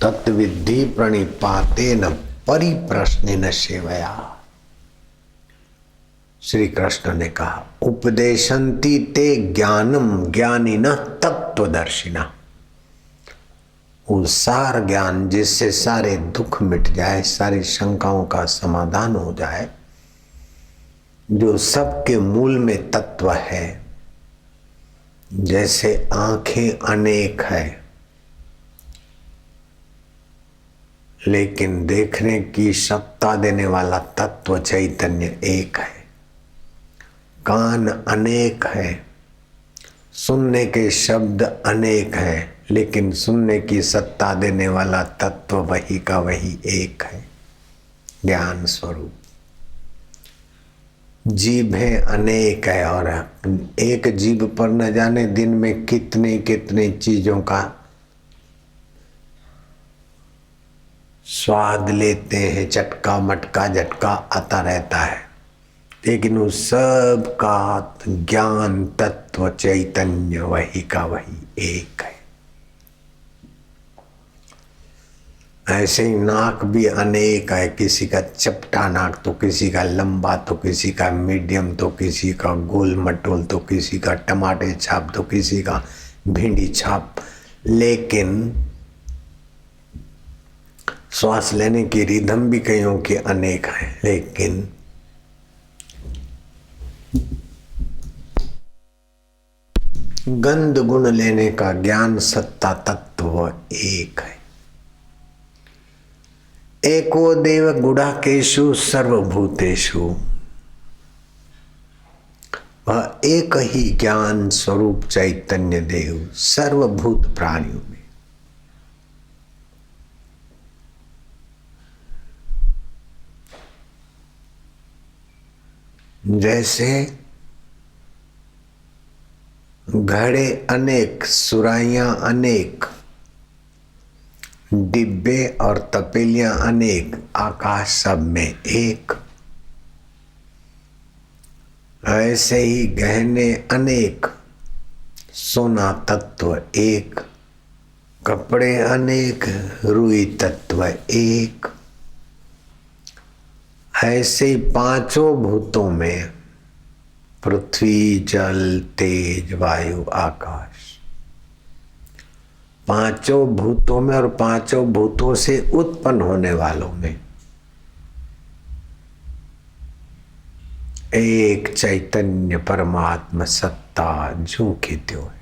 तत्विद्धि प्रणिपातेन परिप्रश्नेन सेवया। श्री कृष्ण ने कहा उपदेशन्ति ते ज्ञानम ज्ञानिनः तत्वदर्शिनः। वो सार ज्ञान जिससे सारे दुख मिट जाए, सारी शंकाओं का समाधान हो जाए, जो सबके मूल में तत्व है। जैसे आंखें अनेक है लेकिन देखने की सत्ता देने वाला तत्व चैतन्य एक है। कान अनेक है, सुनने के शब्द अनेक है लेकिन सुनने की सत्ता देने वाला तत्व वही का वही एक है, ज्ञान स्वरूप। जीभें अनेक है और एक जीभ पर न जाने दिन में कितने कितने चीजों का स्वाद लेते हैं, चटका मटका झटका आता रहता है, लेकिन उस सब का ज्ञान तत्व चैतन्य वही का वही एक है। ऐसे ही नाक भी अनेक है, किसी का चपटा नाक तो किसी का लंबा तो किसी का मीडियम तो किसी का गोल मटोल तो किसी का टमाटे छाप तो किसी का भिंडी छाप, लेकिन श्वास लेने की रिदम भी कईयों की अनेक है, लेकिन गंध गुण लेने का ज्ञान सत्ता तत्व एक है। एको देव गुडाकेशु सर्वभूतेषु। वह एक ही ज्ञान स्वरूप चैतन्य देव सर्वभूत प्राणियों में। जैसे घड़े अनेक, सुराइयां अनेक, डिब्बे और तपेलियां अनेक, आकाश सब में एक। ऐसे ही गहने अनेक, सोना तत्व एक, कपड़े अनेक, रुई तत्व एक। ऐसे ही पांचों भूतों में पृथ्वी जल तेज वायु आकाश, पांचों भूतों में और पांचों भूतों से उत्पन्न होने वालों में एक चैतन्य परमात्मा सत्ता झूठी त्यों है।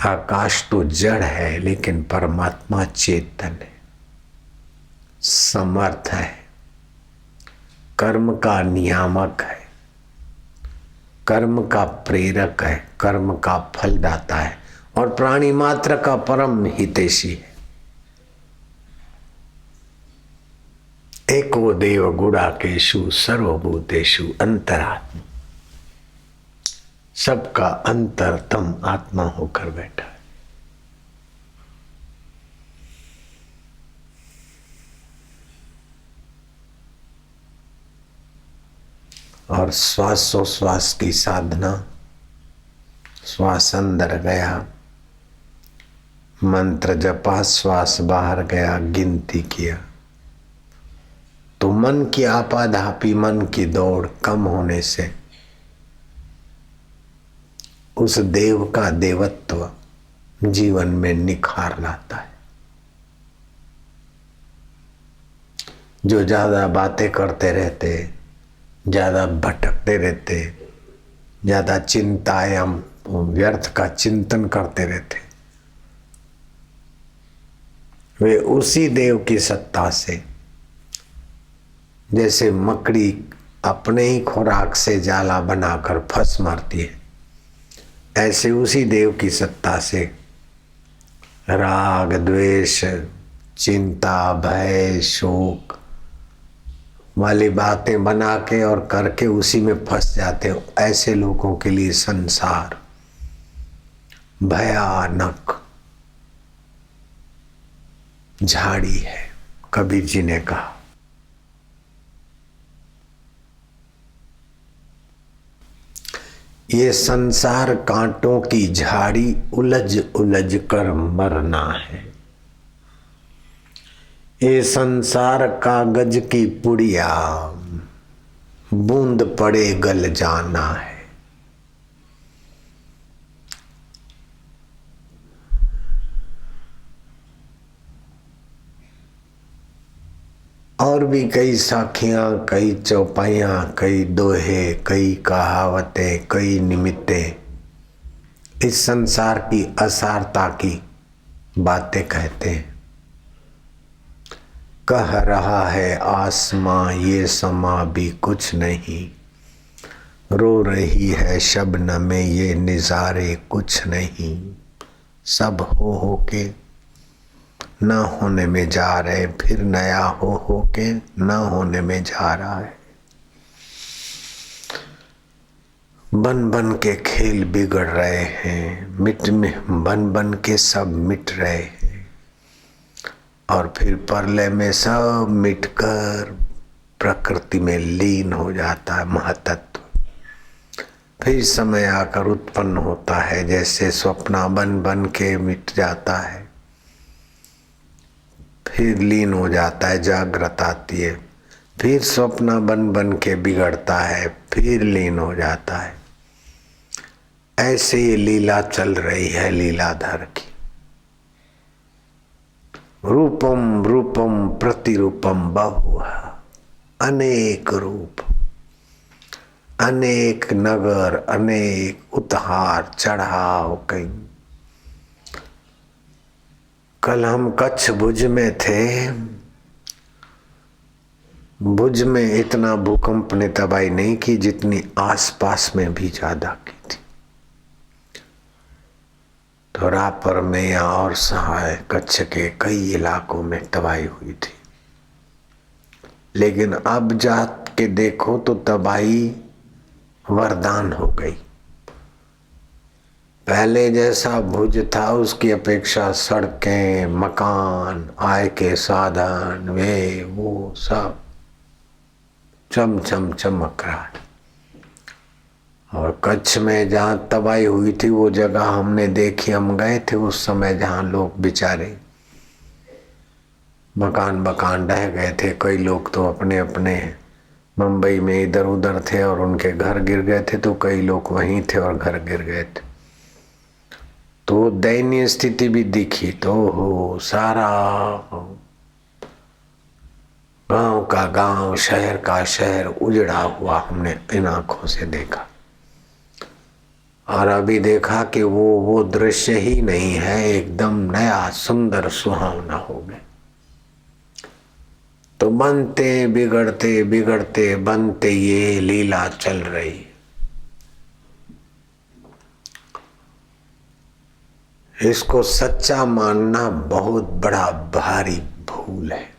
आकाश तो जड़ है लेकिन परमात्मा चेतन है, समर्थ है, कर्म का नियामक है, कर्म का प्रेरक है, कर्म का फलदाता है और प्राणी मात्र का परम हितैषी है। एको देव गुडाकेशु सर्वभूतेषु अंतरात्मा। सबका अंतरतम आत्मा होकर बैठा है। और श्वासोश्वास की साधना, श्वास अंदर गया, मंत्र जपा, श्वास बाहर गया, गिनती किया, तो मन की आपाधापी, मन की दौड़ कम होने से उस देव का देवत्व जीवन में निखार लाता है। जो ज्यादा बातें करते रहते, ज्यादा भटकते रहते, ज्यादा चिंता या व्यर्थ का चिंतन करते रहते, वे उसी देव की सत्ता से, जैसे मकड़ी अपने ही खुराक से जाला बनाकर फंस मारती है, ऐसे उसी देव की सत्ता से राग द्वेष चिंता भय शोक वाली बातें बना के और करके उसी में फंस जाते हो। ऐसे लोगों के लिए संसार भयानक झाड़ी है। कबीर जी ने कहा ये संसार कांटों की झाड़ी उलझ उलझ कर मरना है। ये संसार कागज की पुड़िया बूंद पड़े गल जाना है। और भी कई साखियां, कई चौपाइयां, कई दोहे, कई कहावतें, कई निमित्तें इस संसार की असारता की बातें कहते हैं। कह रहा है आसमां ये समा भी कुछ नहीं, रो रही है शबनमें ये निजारे कुछ नहीं। सब हो के न होने में जा रहे, फिर नया हो के न होने में जा रहा है। बन बन के खेल बिगड़ रहे हैं, मिट में बन बन के सब मिट रहे हैं, और फिर प्रलय में सब मिटकर प्रकृति में लीन हो जाता है महतत्व। फिर समय आकर उत्पन्न होता है, जैसे स्वप्ना बन बन के मिट जाता है, फिर लीन हो जाता है, जागृत आती है, फिर स्वप्न बन बन के बिगड़ता है, फिर लीन हो जाता है। ऐसे ये लीला चल रही है लीलाधर की। रूपम रूपम प्रतिरूपम बहुहा, अनेक रूप, अनेक नगर, अनेक उतार चढ़ाव। कहीं कल हम कच्छ भुज में थे। भुज में इतना भूकंप ने तबाही नहीं की जितनी आसपास में भी ज्यादा की थी। तो रापर में और सहाय कच्छ के कई इलाकों में तबाही हुई थी। लेकिन अब जाके देखो तो तबाही वरदान हो गई। पहले जैसा भुज था उसकी अपेक्षा सड़कें, मकान, आय के साधन, वे वो सब चम चम चमक रहा है। और कच्छ में जहाँ तबाही हुई थी वो जगह हमने देखी, हम गए थे उस समय, जहाँ लोग बेचारे मकान बकान ढह गए थे। कई लोग तो अपने अपने मुंबई में इधर उधर थे और उनके घर गिर गए थे, तो कई लोग वहीं थे और घर गिर गए थे। तो दयनीय स्थिति भी दिखी। तो हो सारा गांव का गांव, शहर का शहर उजड़ा हुआ हमने इन आंखों से देखा। और अभी देखा कि वो दृश्य ही नहीं है, एकदम नया सुंदर सुहावना हो गया। तो बनते बिगड़ते बिगड़ते बनते ये लीला चल रही। इसको सच्चा मानना बहुत बड़ा भारी भूल है।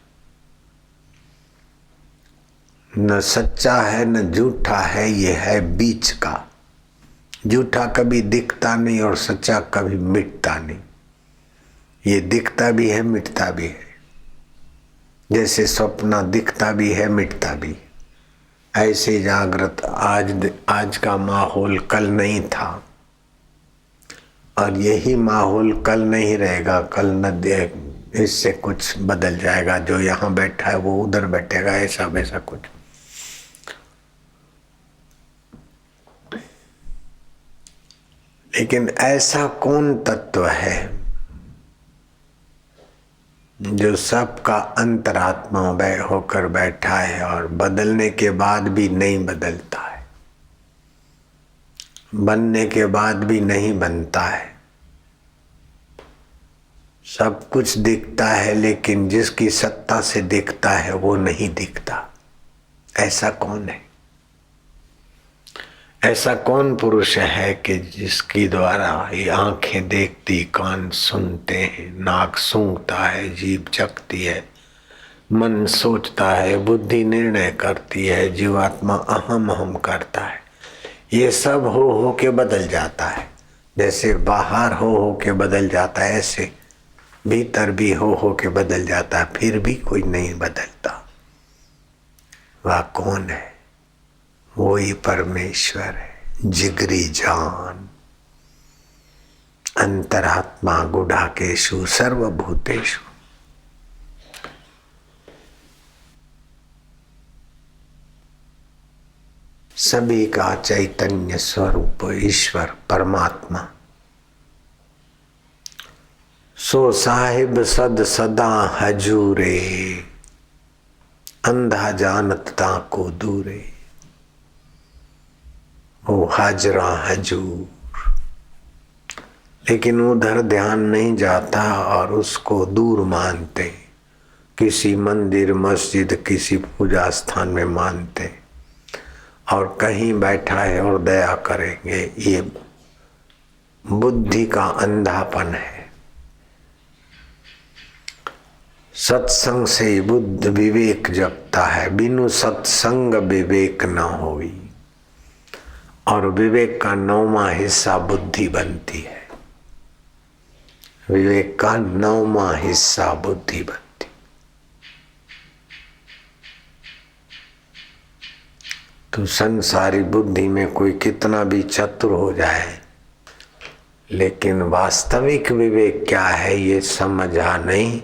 न सच्चा है न झूठा है, ये है बीच का। झूठा कभी दिखता नहीं और सच्चा कभी मिटता नहीं। ये दिखता भी है मिटता भी है। जैसे स्वप्न दिखता भी है मिटता भी। ऐसे जागृत आज का माहौल कल नहीं था, और यही माहौल कल नहीं रहेगा। कल न इससे कुछ बदल जाएगा। जो यहाँ बैठा है वो उधर बैठेगा, ऐसा वैसा कुछ। लेकिन ऐसा कौन तत्व है जो सबका अंतरात्मा होकर बैठा है और बदलने के बाद भी नहीं बदलता है, बनने के बाद भी नहीं बनता है। सब कुछ दिखता है लेकिन जिसकी सत्ता से दिखता है वो नहीं दिखता। ऐसा कौन है? ऐसा कौन पुरुष है कि जिसकी द्वारा ये आंखें देखती, कान सुनते हैं, नाक सूंघता है, जीभ चखती है, मन सोचता है, बुद्धि निर्णय करती है, जीवात्मा अहम अहम करता है। ये सब हो के बदल जाता है। जैसे बाहर हो के बदल जाता है, ऐसे भीतर भी हो के बदल जाता है, फिर भी कोई नहीं बदलता। वह कौन है? वो ही परमेश्वर है। जिगरी जान। अंतरात्मा गुडाकेशु सर्वभूतेषु। सभी का चैतन्य स्वरूप ईश्वर परमात्मा। सो साहिब सद सदा हजूरे, अंधा जानत ताको दूरे। वो हाजरा हजूर, लेकिन उधर ध्यान नहीं जाता और उसको दूर मानते, किसी मंदिर मस्जिद किसी पूजा स्थान में मानते और कहीं बैठा है और दया करेंगे। ये बुद्धि का अंधापन है। सत्संग से बुद्ध विवेक जगता है, बिनु सत्संग विवेक न होई। और विवेक का 9वां हिस्सा बुद्धि बनती है। विवेक का 9वां हिस्सा बुद्धि बनती। तो संसारी बुद्धि में कोई कितना भी चतुर हो जाए, लेकिन वास्तविक विवेक क्या है ये समझा नहीं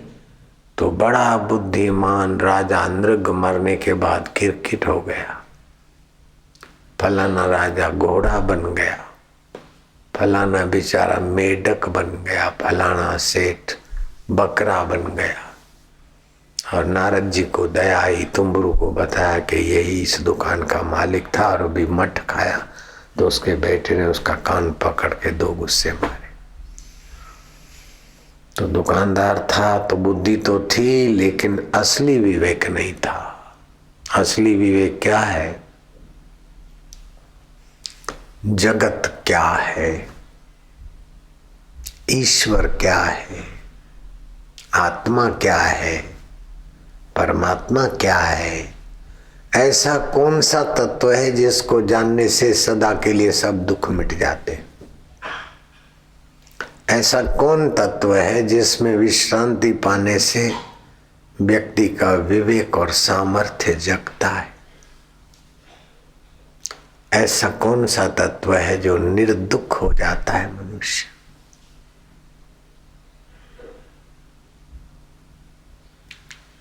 तो बड़ा बुद्धिमान राजा नृग मरने के बाद किरकिट हो गया। फलाना राजा घोड़ा बन गया, फलाना बेचारा मेढक बन गया, फलाना सेठ बकरा बन गया। और नारद जी को दया आई, तुम्बरू को बताया कि यही इस दुकान का मालिक था और अभी मठ खाया तो उसके बेटे ने उसका कान पकड़ के 2 गुस्से मारे। तो दुकानदार था तो बुद्धि तो थी, लेकिन असली विवेक नहीं था। असली विवेक क्या है? जगत क्या है, ईश्वर क्या है, आत्मा क्या है, परमात्मा क्या है। ऐसा कौन सा तत्व है जिसको जानने से सदा के लिए सब दुख मिट जाते? ऐसा कौन तत्व है जिसमें विश्रांति पाने से व्यक्ति का विवेक और सामर्थ्य जगता है? ऐसा कौन सा तत्व है जो निर्दुख हो जाता है मनुष्य?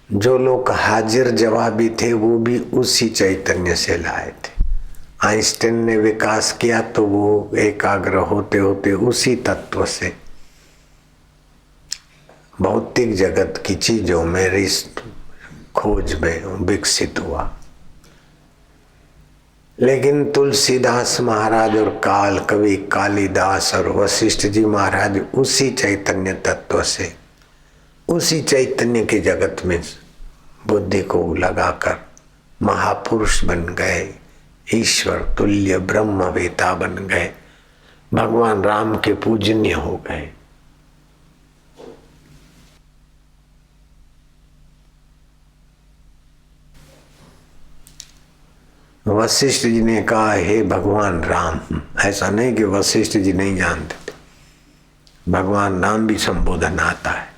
जो लोग हाजिर जवाबी थे वो भी उसी चैतन्य से लाए थे। आइंस्टाइन ने विकास किया तो वो एकाग्र होते होते उसी तत्व से भौतिक जगत की चीजों में खोज में विकसित हुआ। लेकिन तुलसीदास महाराज और काल कवि कालिदास और वशिष्ठ जी महाराज उसी चैतन्य तत्व से, उसी चैतन्य के जगत में बुद्धि को लगाकर महापुरुष बन गए, ईश्वर तुल्य ब्रह्मवेता बन गए, भगवान राम के पूजनीय हो गए। वशिष्ठ जी ने कहा, हे भगवान राम। ऐसा नहीं कि वशिष्ठ जी नहीं जानते थे, भगवान राम भी संबोधन आता है।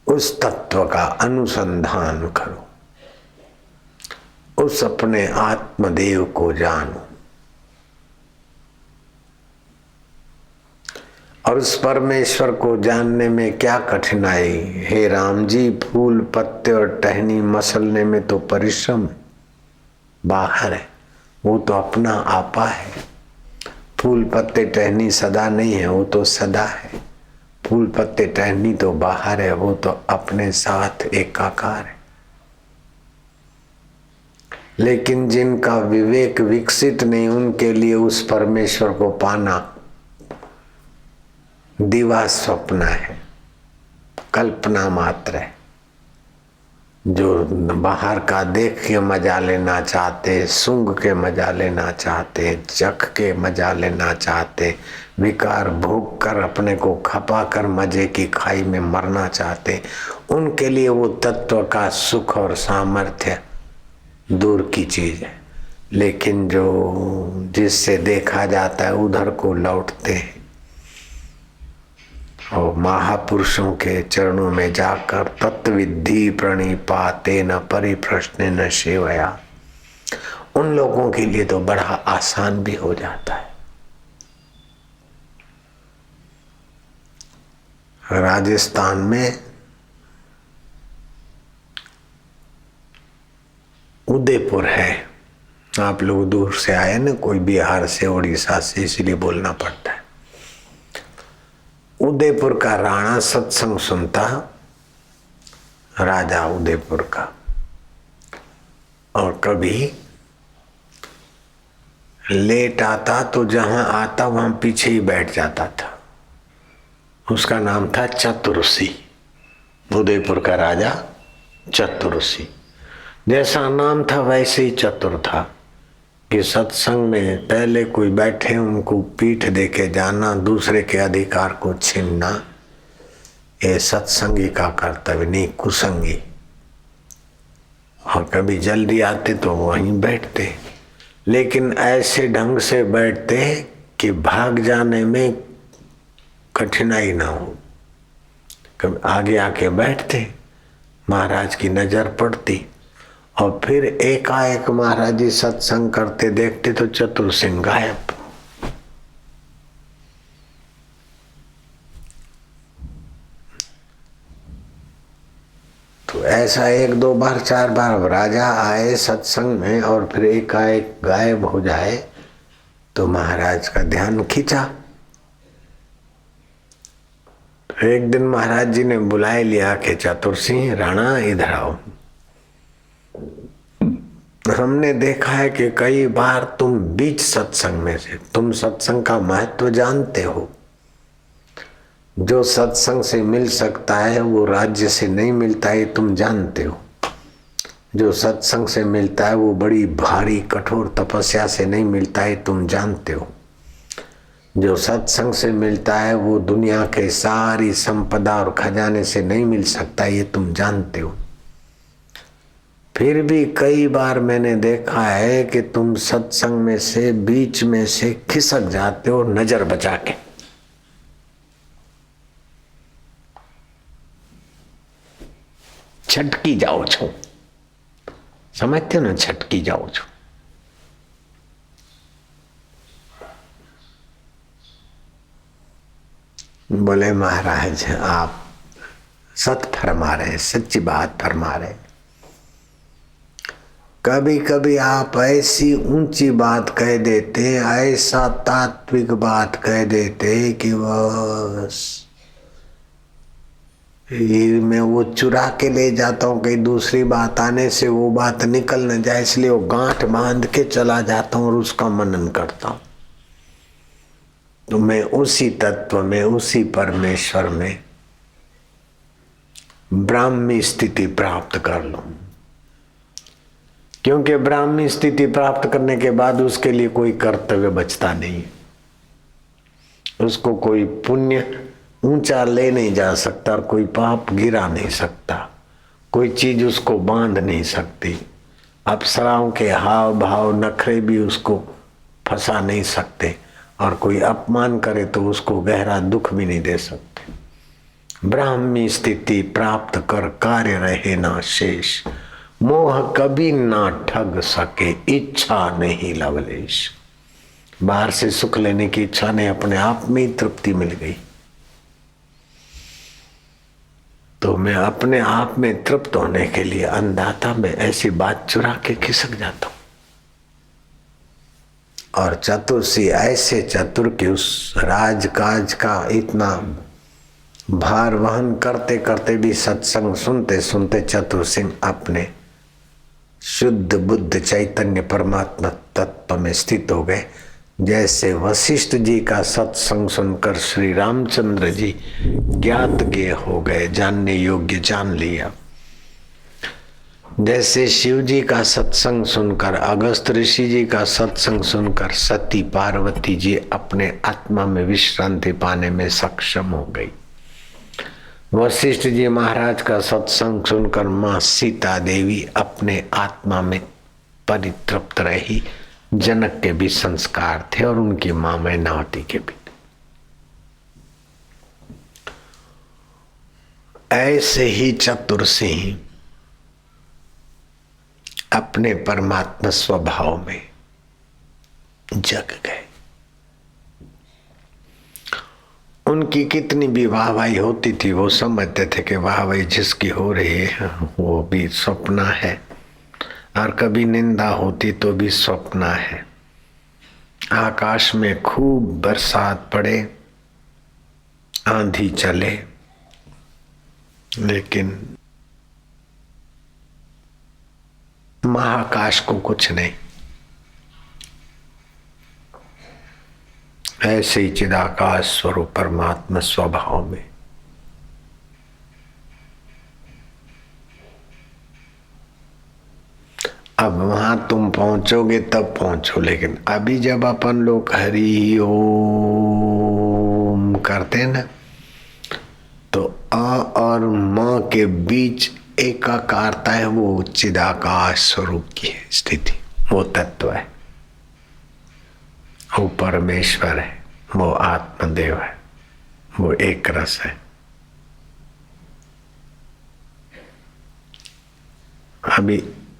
उस तत्व का अनुसंधान करो, उस अपने आत्मदेव को जानो और उस परमेश्वर को जानने में क्या कठिनाई? हे राम जी, फूल पत्ते और टहनी मसलने में तो परिश्रम बाहर है, वो तो अपना आपा है। फूल पत्ते टहनी सदा नहीं है, वो तो सदा है। फूल पत्ते टहनी तो बाहर है, वो तो अपने साथ एकाकार है। लेकिन जिनका विवेक विकसित नहीं, उनके लिए उस परमेश्वर को पाना दिवा स्वप्न है, कल्पना मात्र है। जो बाहर का देख के मजा लेना चाहते, सूंघ के मजा लेना चाहते, चख के मजा लेना चाहते, विकार भोग कर अपने को खपा कर मजे की खाई में मरना चाहते, उनके लिए वो तत्व का सुख और सामर्थ्य दूर की चीज है। लेकिन जो जिससे देखा जाता है उधर को लौटते हैं और महापुरुषों के चरणों में जाकर तत्विद्धि प्रणिपाते न परिप्रश्ने न सेवया, उन लोगों के लिए तो बड़ा आसान भी हो जाता है। राजस्थान में उदयपुर है, आप लोग दूर से आए ना, कोई बिहार से उड़ीसा से, इसलिए बोलना पड़ता है। उदयपुर का राणा सत्संग सुनता, राजा उदयपुर का, और कभी लेट आता तो जहां आता वहां पीछे ही बैठ जाता था। उसका नाम था चतुर्सी। उदयपुर का राजा चतुर्सी। जैसा नाम था वैसे ही चतुर था कि सत्संग में पहले कोई बैठे उनको पीठ देके जाना, दूसरे के अधिकार को छीनना, ये सत्संगी का कर्तव्य नहीं, कुसंगी। और कभी जल्दी आते तो वहीं बैठते, लेकिन ऐसे ढंग से बैठते कि भाग जाने में कठिनाई ना हो। कभी आगे आके बैठते, महाराज की नजर पड़ती, और फिर एकाएक महाराज जी सत्संग करते देखते तो चतुर सिंह गायब। तो ऐसा 1 2 बार 4 बार राजा आए सत्संग में और फिर एकाएक गायब हो जाए तो महाराज का ध्यान खींचा। एक दिन महाराज जी ने बुलाए लिया कि चतुर सिंह राणा इधर आओ। हमने देखा है कि कई बार तुम बीच सत्संग में से, तुम सत्संग का महत्व जानते हो। जो सत्संग से मिल सकता है वो राज्य से नहीं मिलता है, तुम जानते हो। जो सत्संग से मिलता है वो बड़ी भारी कठोर तपस्या से नहीं मिलता है, तुम जानते हो। जो सत्संग से मिलता है वो दुनिया के सारी संपदा और खजाने से नहीं मिल सकता, ये तुम जानते हो। फिर भी कई बार मैंने देखा है कि तुम सत्संग में से बीच में से खिसक जाते हो नजर बचा के। छटकी जाओ छो, समझते हो ना, छटकी जाओ छो। बोले महाराज आप सत फरमा रहे, सच्ची बात फरमा रहे। कभी कभी आप ऐसी ऊंची बात कह देते, ऐसा तात्विक बात कह देते कि बस मैं वो चुरा के ले जाता हूँ, कहीं दूसरी बात आने से वो बात निकल न जाए, इसलिए वो गांठ बांध के चला जाता हूँ और उसका मनन करता हूँ। तो मैं उसी तत्व में, उसी परमेश्वर में ब्राह्मी स्थिति प्राप्त कर लूं। क्योंकि ब्राह्मी स्थिति प्राप्त करने के बाद उसके लिए कोई कर्तव्य बचता नहीं, उसको कोई पुण्य ऊंचा ले नहीं जा सकता और कोई पाप गिरा नहीं सकता, कोई चीज उसको बांध नहीं सकती। अप्सराओं के हाव भाव नखरे भी उसको फंसा नहीं सकते, और कोई अपमान करे तो उसको गहरा दुख भी नहीं दे सकते। ब्राह्मी स्थिति प्राप्त कर कार्य रहे ना शेष, मोह कभी ना ठग सके, इच्छा नहीं लवलेश। बाहर से सुख लेने की इच्छा नहीं, अपने आप में ही तृप्ति मिल गई तो मैं अपने आप में तृप्त होने के लिए अंधाता में ऐसी बात चुरा के खिसक जाता हूं। और चतुर्सी ऐसे चतुर कि उस राजकाज का इतना भार वहन करते करते भी सत्संग सुनते सुनते चतुर सिंह अपने शुद्ध बुद्ध चैतन्य परमात्मा तत्व में स्थित हो गए। जैसे वशिष्ठ जी का सत्संग सुनकर श्री रामचंद्र जी ज्ञात ज्ञेय हो गए, जानने योग्य जान लिया। जैसे शिव जी का सत्संग सुनकर, अगस्त ऋषि जी का सत्संग सुनकर सती पार्वती जी अपने आत्मा में विश्रांति पाने में सक्षम हो गई। वशिष्ठ जी महाराज का सत्संग सुनकर मां सीता देवी अपने आत्मा में परितृप्त रही। जनक के भी संस्कार थे और उनकी मां मैनावती के भी। ऐसे ही चतुर सिंह अपने परमात्मा स्वभाव में जग गए। उनकी कितनी भी वाहवाही होती थी वो समझते थे कि वाहवाही जिसकी हो रही है वो भी स्वप्न है, और कभी निंदा होती तो भी स्वप्न है। आकाश में खूब बरसात पड़े, आंधी चले, लेकिन महाकाश को कुछ नहीं। ऐसे ही चिदाकाश स्वरूप परमात्मा स्वभाव में अब वहां तुम पहुंचोगे तब पहुंचो, लेकिन अभी जब अपन लोग हरि ओम करते हैं ना, तो अ और म के बीच एकाकारता है, वो चिदाकाश स्वरूप की है स्थिति, वो तत्व है, वो परमेश्वर है, वो आत्मदेव है, वो एक रस है। अभी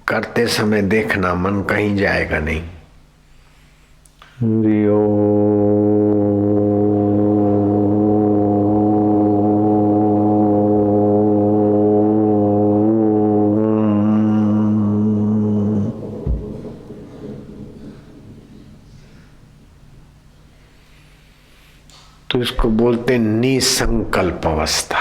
करते समय देखना मन कहीं जाएगा नहीं। तो इसको बोलते निसंकल्प अवस्था।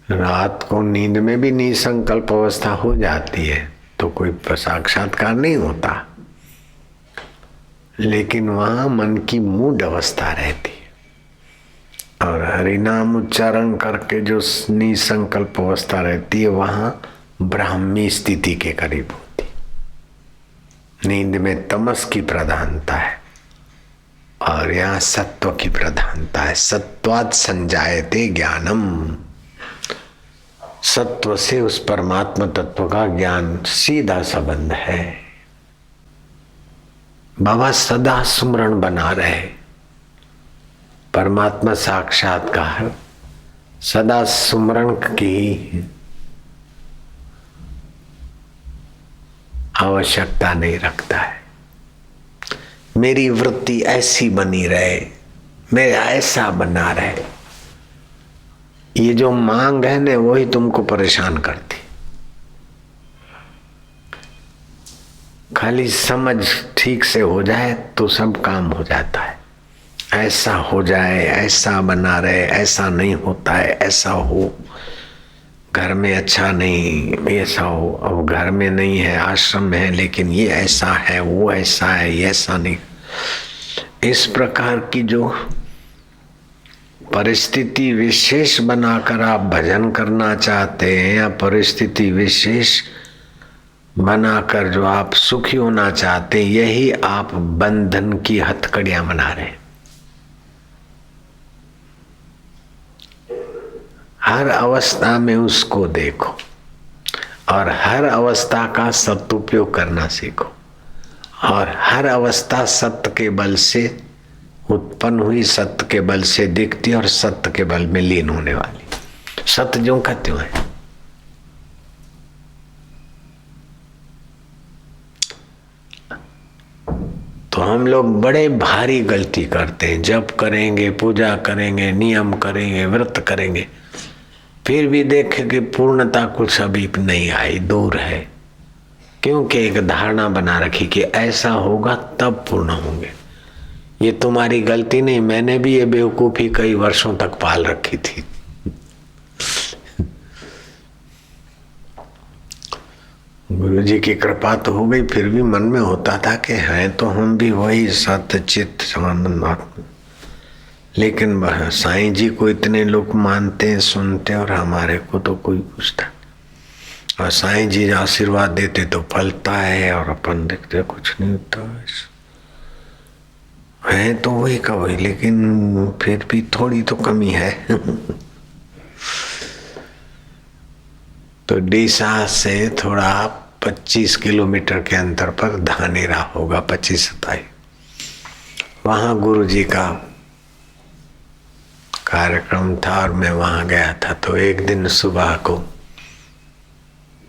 रात को नींद में भी निसंकल्प अवस्था हो जाती है तो कोई साक्षात्कार नहीं होता, लेकिन वहां मन की मूड अवस्था रहती है। और हरिनाम उच्चारण करके जो निसंकल्प अवस्था रहती है वहां ब्राह्मी स्थिति के करीब होती। नींद में तमस की प्रधानता है और यहाँ सत्व की प्रधानता है। सत्वात् संजायते ज्ञानम, सत्व से उस परमात्मा तत्व का ज्ञान सीधा संबंध है। बाबा सदा सुमरण बना रहे, परमात्मा साक्षात्कार सदा सुमरण की आवश्यकता नहीं रखता है। मेरी वृत्ति ऐसी बनी रहे, मेरा ऐसा बना रहे, ये जो मांग है ना वही तुमको परेशान करती। खाली समझ ठीक से हो जाए तो सब काम हो जाता है। ऐसा हो जाए, ऐसा बना रहे, ऐसा नहीं होता है, ऐसा हो, घर में अच्छा नहीं, ऐसा हो। अब घर में नहीं है, आश्रम में है, लेकिन ये ऐसा है, वो ऐसा है, ये ऐसा नहीं। इस प्रकार की जो परिस्थिति विशेष बनाकर आप भजन करना चाहते हैं, या परिस्थिति विशेष बनाकर जो आप सुखी होना चाहते हैं, यही आप बंधन की हथकड़ियां बना रहे हैं। हर अवस्था में उसको देखो और हर अवस्था का सदुपयोग करना सीखो, और हर अवस्था सत्य के बल से उत्पन्न हुई, सत्य के बल से दिखती और सत्य के बल में लीन होने वाली। सत्य जो का त्यों है। तो हम लोग बड़े भारी गलती करते हैं। जप करेंगे, पूजा करेंगे, नियम करेंगे, व्रत करेंगे, फिर भी देखें कि पूर्णता कुछ अभी नहीं आई, दूर है। क्योंकि एक धारणा बना रखी कि ऐसा होगा तब पूर्ण होंगे। ये तुम्हारी गलती नहीं, मैंने भी ये बेवकूफी कई वर्षों तक पाल रखी थी। गुरु जी की कृपा तो हो गई, फिर भी मन में होता था कि हैं तो हम भी वही सत्य चित्त आनंद आत्मा, लेकिन साईं जी को इतने लोग मानते हैं, सुनते हैं, और हमारे को तो कोई पूछता। और साईं जी आशीर्वाद देते तो फलता है, और अपन देखते कुछ नहीं होता। है तो वही का वही, लेकिन फिर भी थोड़ी तो कमी है। तो डीसा से थोड़ा 25 किलोमीटर के अंतर पर धानेरा होगा, 25-27। वहां गुरु जी का कार्यक्रम था और मैं वहां गया था। तो एक दिन सुबह को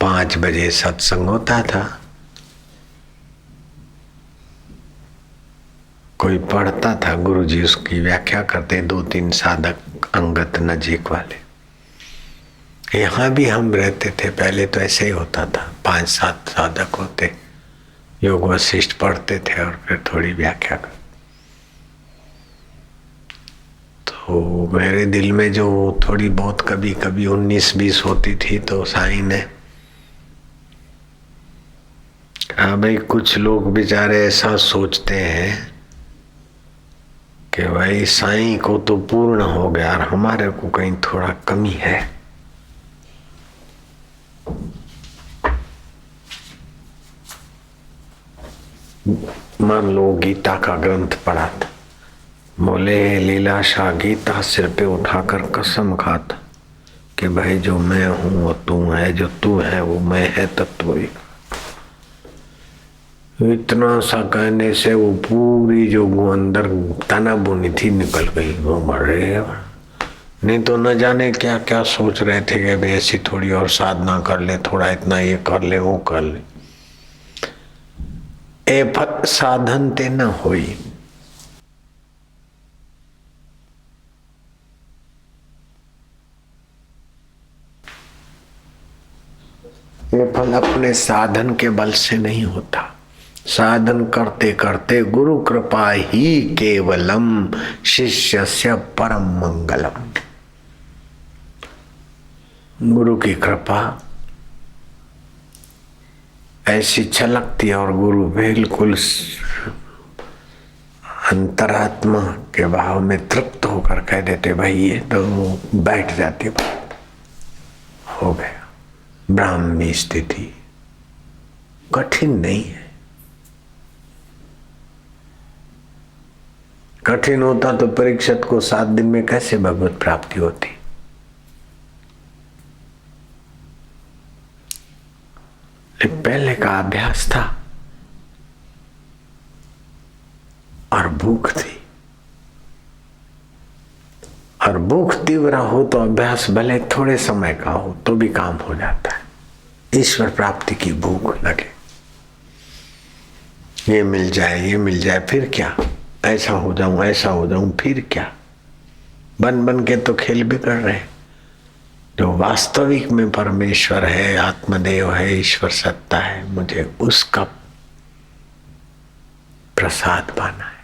5 बजे सत्संग होता था। कोई पढ़ता था, गुरुजी उसकी व्याख्या करते, 2-3 साधक अंगत नजीक वाले। यहाँ भी हम रहते थे, पहले तो ऐसे ही होता था, 5-7 साधक होते, योग वशिष्ठ पढ़ते थे और फिर थोड़ी व्याख्या करते। तो मेरे दिल में जो थोड़ी बहुत कभी कभी 19-20 होती थी, तो साईं ने कहा, भाई कुछ लोग बेचारे ऐसा सोचते हैं कि भाई साईं को तो पूर्ण हो गया और हमारे को कहीं थोड़ा कमी है। मान लो गीता का ग्रंथ पढ़ा था, बोले लीलाशाह गीता सिर पे उठाकर कसम खाता कि भाई जो मैं हूं वो तू है, जो तू है वो मैं है, तत्व ही। इतना सा कहने से वो पूरी जो अंदर तना बुनी थी निकल गई। वो मर रहे, नहीं तो न जाने क्या क्या सोच रहे थे कि भाई ऐसी थोड़ी और साधना कर ले, थोड़ा इतना ये कर ले, वो कर ले। ए फत साधन ते न होई। ये फल अपने साधन के बल से नहीं होता। साधन करते करते गुरु कृपा ही केवलम शिष्यस्य परम मंगलम। गुरु की कृपा ऐसी छलकती और गुरु बिल्कुल अंतरात्मा के भाव में तृप्त होकर कह देते, भाई ये तो बैठ जाती बात, हो गया। ब्राह्मी स्थिति कठिन नहीं है। कठिन होता तो परीक्षित को 7 दिन में कैसे भगवत प्राप्ति होती। लेकिन पहले का अभ्यास था और भूख थी, और भूख तीव्र हो तो अभ्यास भले थोड़े समय का हो तो भी काम हो जाता है। ईश्वर प्राप्ति की भूख लगे, ये मिल जाए, ये मिल जाए, फिर क्या, ऐसा हो जाऊं, ऐसा हो जाऊं, फिर क्या। बन बन के तो खेल बिगड़ रहे। जो वास्तविक में परमेश्वर है, आत्मदेव है, ईश्वर सत्ता है, मुझे उसका प्रसाद पाना है।